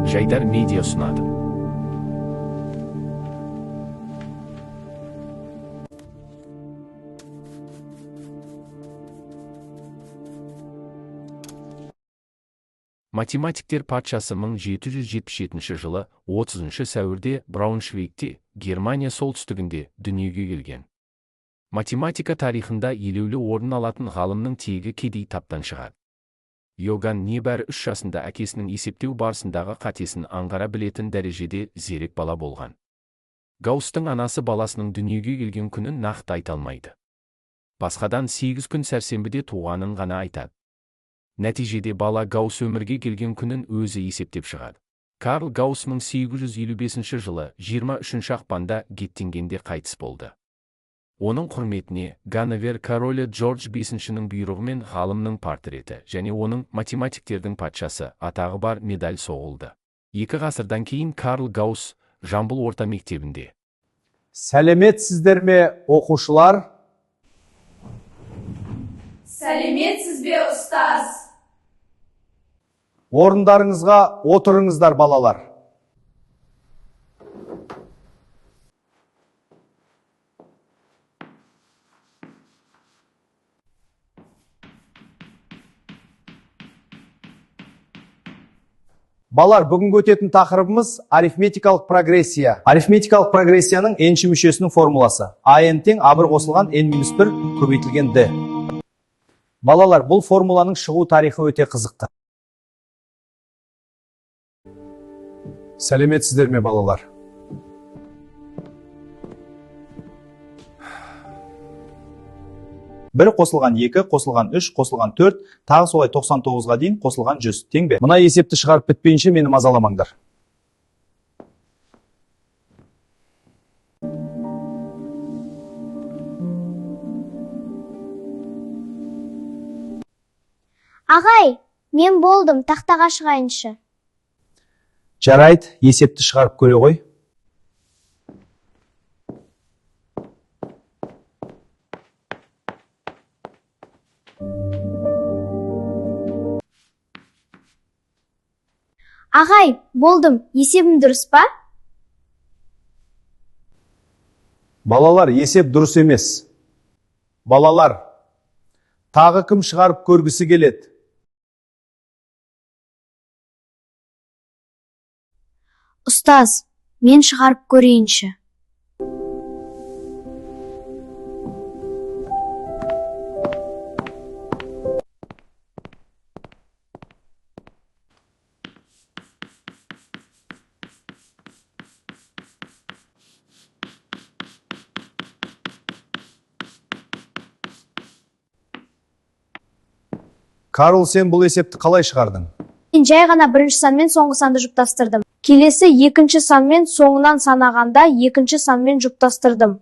Жайдар медиа ұсынады. Математиктер патшасы 1777 жылы 30 сәуірде Брауншвейгте, Германия солтүстігінде дүниеге келген. Математика тарихында елеулі орын алатын ғалымның тегі кедей таптан шығады. Йоган небәрі 3 жасында әкесінің есептеу барысындағы қатесін аңғара білетін дәрежеде зерек бала болған. Гаусстың анасы баласының дүниеге келген күнін нақты айта алмайды. Басқадан 8 күн сәрсенбіде туғанын ғана айтады. Нәтижеде бала Гаусс өмірге келген күнін өзі есептеп шығады. Карл Гаусс 1855 жылы 23 ақпанда Геттингенде қайтыс болды. Оның құрметіне Ганновер королі Джордж V-нің бұйрығымен ғалымның портреті және оның математиктердің патшасы атағы бар медаль соғылды. 2 ғасырдан кейін Карл Гаусс Жамбыл орта мектебінде. Сәлеметсіздер ме, оқушылар? Сәлеметсіз бе, ұстаз? Орындарыңызға отырыңыздар, балалар. Балалар, бүгінгі өтетін тақырыбымыз арифметикалық прогрессия. Арифметикалық прогрессияның n-ші мүшесінің формуласы. n тең a1 қосылған n-1 көбейтілген d. Балалар, бұл формуланың шығу тарихы өте қызықты. Сәлеметсіздер ме, балалар? Бір қосылған 2, қосылған 3, қосылған 4, тағы солай 99-ға дейін қосылған 100. Тең бе? Мұна есепті шығарып бітпейінше мені мазаламаңдар. Ағай, мен болдым, тақтаға шығайыншы. Жарайды, есепті шығарып көре ғой. Ағай, болдым, есебім дұрыс па? Балалар, есеп дұрыс емес. Балалар, тағы кім шығарып көргісі келеді? Ұстаз, мен шығарып көрейінші. Карл, сен бұл есепті қалай шығардың? Мен жай ғана бірінші сан мен соңғы санды жұптастырдым. Келесі екінші санмен соңынан санағанда екінші санмен жұптастырдым.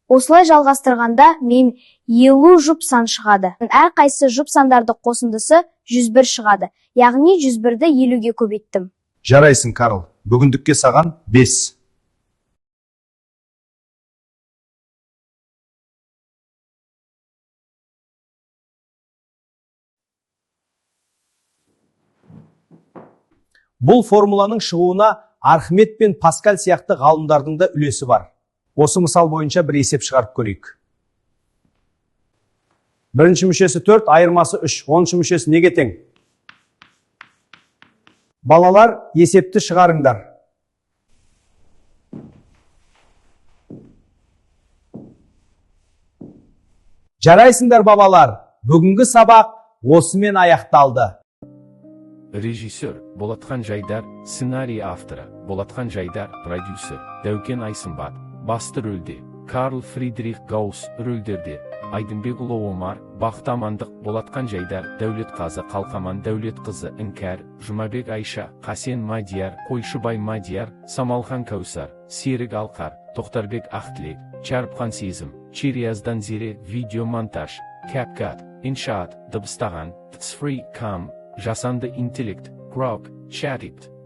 Осылай жалғастырғанда мен 50 жұп сан шығады. Әр қайсы жұп сандарды қосындысы 101 шығады. Яғни 101-ді 50-ге көбейттім. Жарайсың, Карл. Бүгіндікке саған 5. Бұл формуланың шығуына Архимед пен Паскаль сияқты ғалымдардың да үлесі бар. Осы мысал бойынша бір есеп шығарып көрейік. Бірінші мүшесі 4, айырмасы 3. 10-шы мүшесі неге тең? Балалар, есепті шығарыңдар. Жарайсыңдар, бабалар. Бүгінгі сабақ осымен аяқталды. Режиссер Болатхан Жайдар, сценарий авторы Болатхан Жайдар, продюсер Дәукен Айсымбат, басты рөлде Карл Фридрих Гаусс, рөлдерде Айдынбекұлы Омар, Бақыт Амандық, Болатхан Жайдар, Дәулетқазы Қалқаман Дәулетқызы Іңкәр, Жұмабек Айша, Қасен Мадияр, Қойшыбай Мадияр, Самалхан Кәусар, Серік Алқар, Тоқтарбек Ақтілек, Чарпқан Сезім, Черияздан Зере, видеомонтаж, CapCut, иншаат, дыбыстаған, Free Jasанды интеллект, Grok, Chatip.